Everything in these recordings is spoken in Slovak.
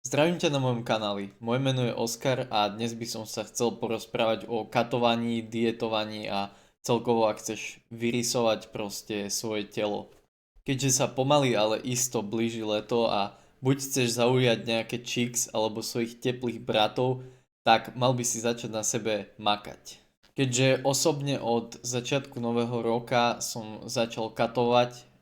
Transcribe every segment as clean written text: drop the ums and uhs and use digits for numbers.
Zdravím ťa na mojom kanáli. Moje meno je Oskar a dnes by som sa chcel porozprávať o katovaní, dietovaní a celkovo ak chceš vyrysovať proste svoje telo. Keďže sa pomaly ale isto blíži leto a buď chceš zaujať nejaké chicks alebo svojich teplých bratov, tak mal by si začať na sebe makať. Keďže osobne od začiatku nového roka som začal katovať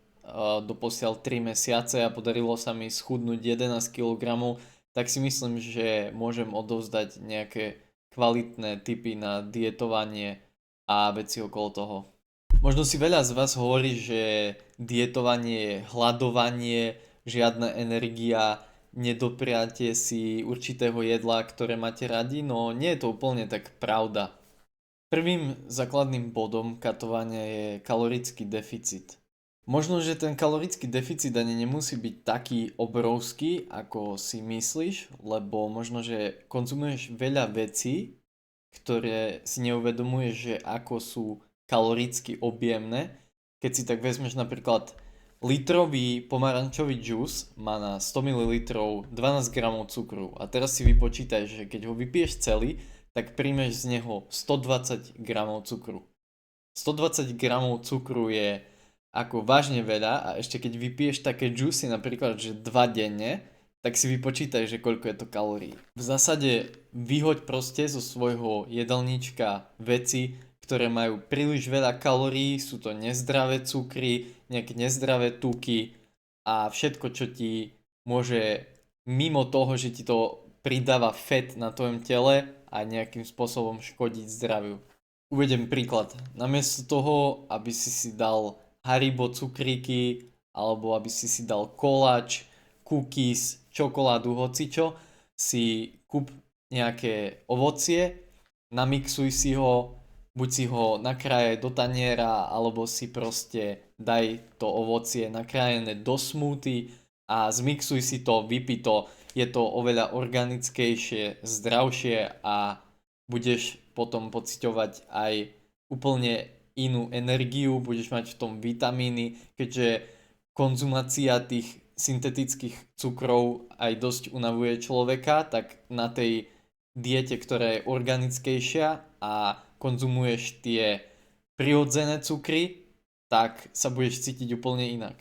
doposiaľ 3 mesiace a podarilo sa mi schudnúť 11 kg, tak si myslím, že môžem odovzdať nejaké kvalitné tipy na dietovanie a veci okolo toho. Možno si veľa z vás hovorí, že dietovanie je hladovanie, žiadna energia, nedopriatie si určitého jedla, ktoré máte radi, no nie je to úplne tak pravda. Prvým základným bodom katovania je kalorický deficit. Možno, že ten kalorický deficit ani nemusí byť taký obrovský, ako si myslíš, lebo možno, že konzumuješ veľa vecí, ktoré si neuvedomuješ, že ako sú kaloricky objemné. Keď si tak vezmeš napríklad litrový pomarančový džús má na 100 ml 12 gramov cukru a teraz si vypočítaj, že keď ho vypiješ celý, tak príjmeš z neho 120 gramov cukru. 120 gramov cukru je ako vážne veľa a ešte keď vypiješ také juicy napríklad, že 2 denne, tak si vypočítaj, že koľko je to kalórií. V zásade vyhoď proste zo svojho jedálnička veci, ktoré majú príliš veľa kalórií, sú to nezdravé cukry, nejaké nezdravé tuky a všetko, čo ti môže mimo toho, že ti to pridáva fat na tvojom tele a nejakým spôsobom škodiť zdraviu. Uvedem príklad. Namiesto toho, aby si dal Haribo cukríky, alebo aby si dal koláč, cookies, čokoládu, hocičo, si kúp nejaké ovocie, namixuj si ho, buď si ho nakrájaj do taniera, alebo si proste daj to ovocie nakrájené do smoothie a zmixuj si to, vypij to. Je to oveľa organickejšie, zdravšie a budeš potom pociťovať aj úplne inú energiu, budeš mať v tom vitamíny, keďže konzumácia tých syntetických cukrov aj dosť unavuje človeka, tak na tej diete, ktorá je organickejšia a konzumuješ tie prirodzené cukry, tak sa budeš cítiť úplne inak.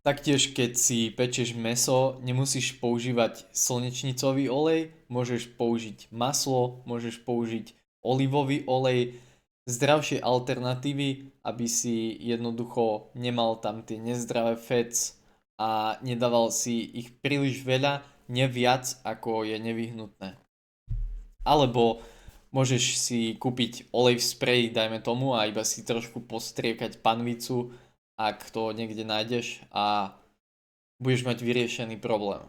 Taktiež keď si pečieš mäso, nemusíš používať slnečnicový olej, môžeš použiť maslo, môžeš použiť olivový olej, zdravšie alternatívy, aby si jednoducho nemal tam tie nezdravé fats a nedával si ich príliš veľa, neviac ako je nevyhnutné. Alebo môžeš si kúpiť olej v spreji, dajme tomu, a iba si trošku postriekať panvicu, ak to niekde nájdeš a budeš mať vyriešený problém.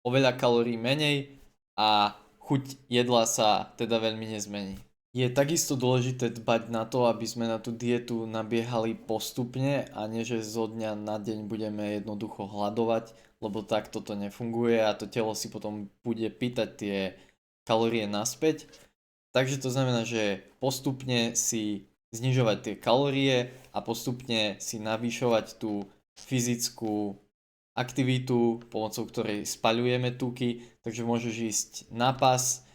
Oveľa kalórií menej a chuť jedla sa teda veľmi nezmení. Je takisto dôležité dbať na to, aby sme na tú dietu nabiehali postupne a nie, že zo dňa na deň budeme jednoducho hladovať, lebo takto to nefunguje a to telo si potom bude pýtať tie kalórie naspäť. Takže to znamená, že postupne si znižovať tie kalórie a postupne si navyšovať tú fyzickú aktivitu, pomocou ktorej spaľujeme tuky, takže môžeš ísť na pas,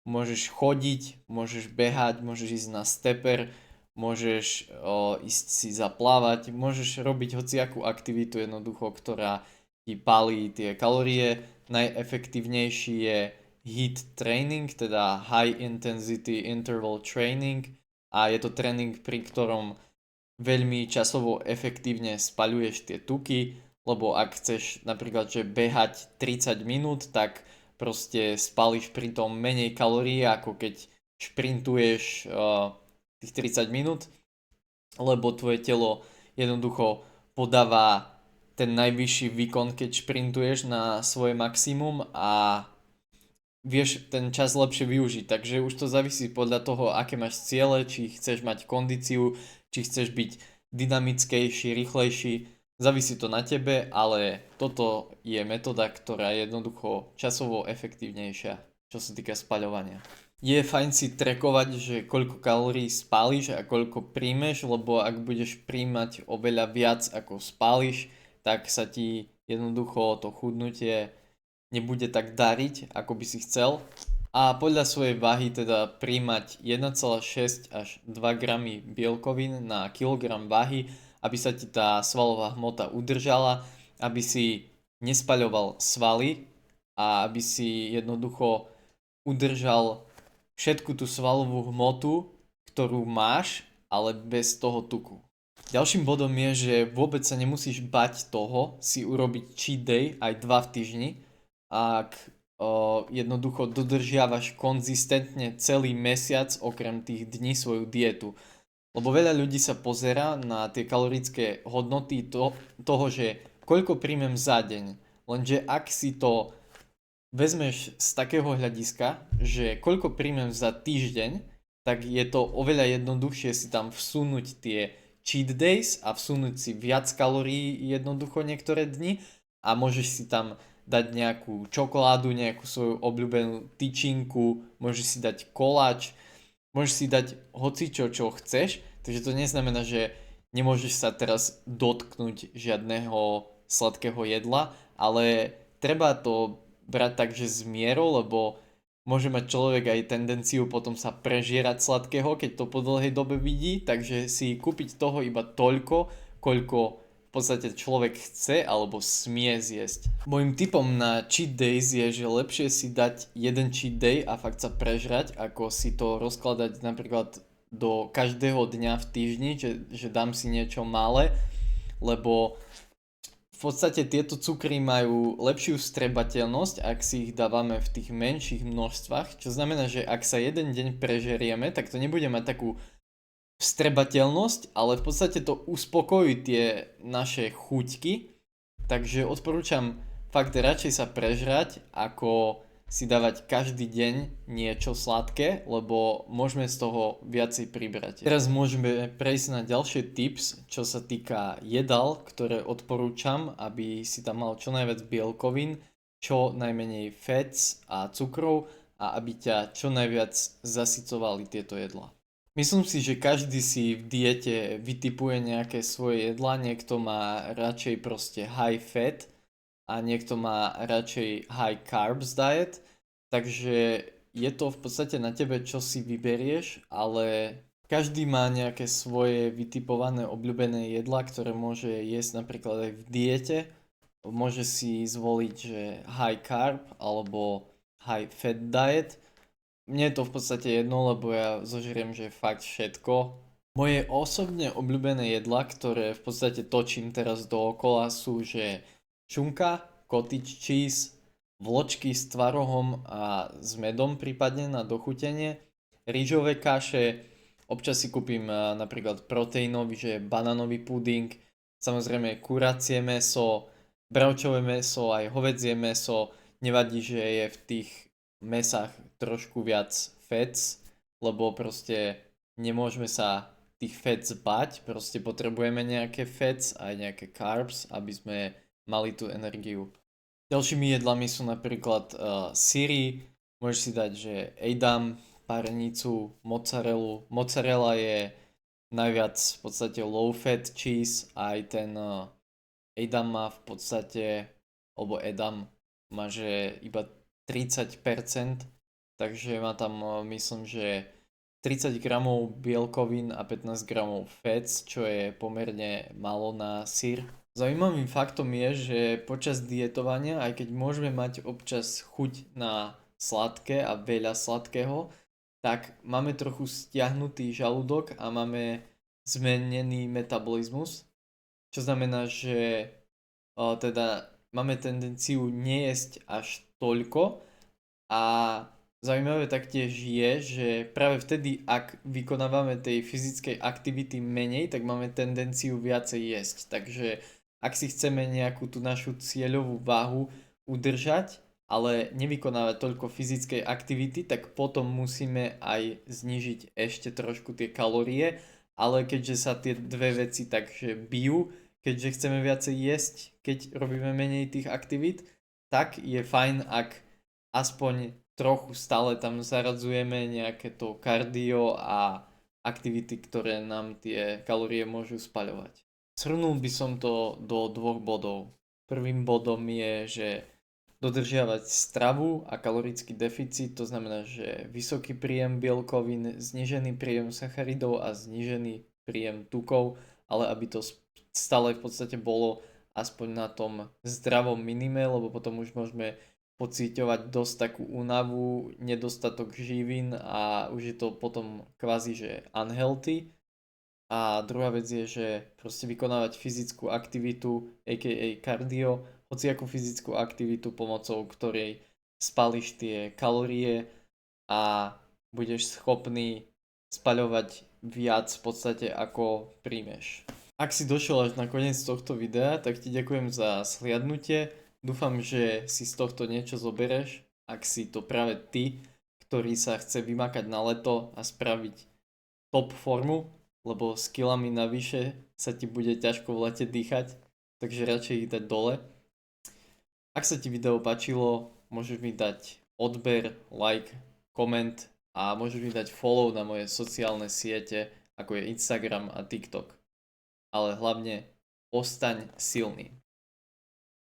môžeš chodiť, môžeš behať, môžeš ísť na steper, môžeš ísť si zaplávať, môžeš robiť hociakú aktivitu jednoducho, ktorá ti pálí tie kalórie. Najefektívnejší je HIIT training, teda High Intensity Interval Training a je to tréning, pri ktorom veľmi časovo efektívne spaľuješ tie tuky, lebo ak chceš napríklad, že behať 30 minút, tak proste spálíš pri tom menej kalórií, ako keď šprintuješ tých 30 minút, lebo tvoje telo jednoducho podáva ten najvyšší výkon, keď šprintuješ na svoje maximum a vieš ten čas lepšie využiť. Takže už to závisí podľa toho, aké máš ciele, či chceš mať kondíciu, či chceš byť dynamickejší, rýchlejší. Závisí to na tebe, ale toto je metóda, ktorá je jednoducho časovo efektívnejšia, čo sa týka spaľovania. Je fajn si trackovať, že koľko kalórií spáliš a koľko príjmeš, lebo ak budeš príjmať oveľa viac ako spáliš, tak sa ti jednoducho to chudnutie nebude tak dariť, ako by si chcel. A podľa svojej váhy teda príjmať 1,6 až 2 gramy bielkovín na kilogram váhy, aby sa ti tá svalová hmota udržala, aby si nespaľoval svaly a aby si jednoducho udržal všetku tú svalovú hmotu, ktorú máš, ale bez toho tuku. Ďalším bodom je, že vôbec sa nemusíš bať toho si urobiť cheat day aj 2 v týždni, ak jednoducho dodržiavaš konzistentne celý mesiac okrem tých dní svoju dietu. Lebo veľa ľudí sa pozerá na tie kalorické hodnoty toho, že koľko príjmem za deň. Lenže ak si to vezmeš z takého hľadiska, že koľko príjmem za týždeň, tak je to oveľa jednoduchšie si tam vsunúť tie cheat days a vsunúť si viac kalórií jednoducho niektoré dni a môžeš si tam dať nejakú čokoládu, nejakú svoju obľúbenú tyčinku, môžeš si dať koláč, môžeš si dať hocičo, čo chceš, takže to neznamená, že nemôžeš sa teraz dotknúť žiadneho sladkého jedla, ale treba to brať tak, že s mierou, lebo môže mať človek aj tendenciu potom sa prežierať sladkého, keď to po dlhej dobe vidí, takže si kúpiť toho iba toľko, koľko v podstate človek chce alebo smie zjesť. Mojím tipom na cheat days je, že lepšie si dať jeden cheat day a fakt sa prežrať, ako si to rozkladať napríklad do každého dňa v týždni, že dám si niečo malé, lebo v podstate tieto cukry majú lepšiu vstrebateľnosť, ak si ich dávame v tých menších množstvách, čo znamená, že ak sa jeden deň prežerieme, tak to nebude mať takú vstrebateľnosť, ale v podstate to uspokojí tie naše chuťky, takže odporúčam fakt radšej sa prežrať, ako si dávať každý deň niečo sladké, lebo môžeme z toho viacej pribrať. Teraz môžeme prejsť na ďalšie tips, čo sa týka jedál, ktoré odporúčam, aby si tam mal čo najviac bielkovín, čo najmenej fats a cukrov a aby ťa čo najviac zasycovali tieto jedlá. Myslím si, že každý si v diete vytipuje nejaké svoje jedlá, niekto má radšej proste high fat a niekto má radšej high carbs diet, takže je to v podstate na tebe, čo si vyberieš, ale každý má nejaké svoje vytipované obľúbené jedlá, ktoré môže jesť napríklad aj v diete. Môže si zvoliť, že high carb alebo high fat diet. Mne je to v podstate jedno, lebo ja zožeriem, že fakt všetko. Moje osobne obľúbené jedlá, ktoré v podstate točím teraz dookola, sú že šunka, cottage cheese, vločky s tvarohom a s medom prípadne na dochutenie, rýžové kaše, občas si kúpim napríklad proteínový, že banánový puding, samozrejme kuracie mäso, bravčové mäso, aj hovädzie mäso, nevadí, že je v tých mesách trošku viac fats, lebo proste nemôžeme sa tých fats bať, proste potrebujeme nejaké fats aj nejaké carbs, aby sme mali tú energiu. Ďalšími jedlami sú napríklad syry, môžeš si dať, že edam, párenicu, mozzarellu. Mozzarella je najviac v podstate low fat cheese, aj ten edam má v podstate, alebo edam má, že iba 30%, takže má tam myslím, že 30 gramov bielkovín a 15 gramov fats, čo je pomerne málo na syr. Zaujímavým faktom je, že počas dietovania, aj keď môžeme mať občas chuť na sladké a veľa sladkého, tak máme trochu stiahnutý žalúdok a máme zmenený metabolizmus, čo znamená, že teda máme tendenciu nejesť až toľko a zaujímavé taktiež je, že práve vtedy, ak vykonávame tej fyzickej aktivity menej, tak máme tendenciu viacej jesť. Takže ak si chceme nejakú tú našu cieľovú váhu udržať, ale nevykonávať toľko fyzickej aktivity, tak potom musíme aj znížiť ešte trošku tie kalórie, ale keďže sa tie dve veci takže bijú, keďže chceme viacej jesť, keď robíme menej tých aktivít, tak je fajn, ak aspoň trochu stále tam zaradzujeme nejaké to kardio a aktivity, ktoré nám tie kalórie môžu spaľovať. Shrnul by som to do 2 bodov. Prvým bodom je, že dodržiavať stravu a kalorický deficit, to znamená, že vysoký príjem bielkovín, znížený príjem sacharidov a znížený príjem tukov, ale aby to stále v podstate bolo aspoň na tom zdravom minime, lebo potom už môžeme pociťovať dosť takú únavu, nedostatok živín a už je to potom kvázi že unhealthy. A druhá vec je, že proste vykonávať fyzickú aktivitu, aka cardio, hociakú fyzickú aktivitu, pomocou ktorej spališ tie kalórie a budeš schopný spaľovať viac v podstate ako príjmeš. Ak si došiel až na koniec tohto videa, tak ti ďakujem za sliadnutie. Dúfam, že si z tohto niečo zobereš, ak si to práve ty, ktorý sa chce vymakať na leto a spraviť top formu, lebo s kilami navyše sa ti bude ťažko v lete dýchať, takže radšej ich dať dole. Ak sa ti video páčilo, môžeš mi dať odber, like, koment a môžeš mi dať follow na moje sociálne siete, ako je Instagram a TikTok. Ale hlavne ostaň silný.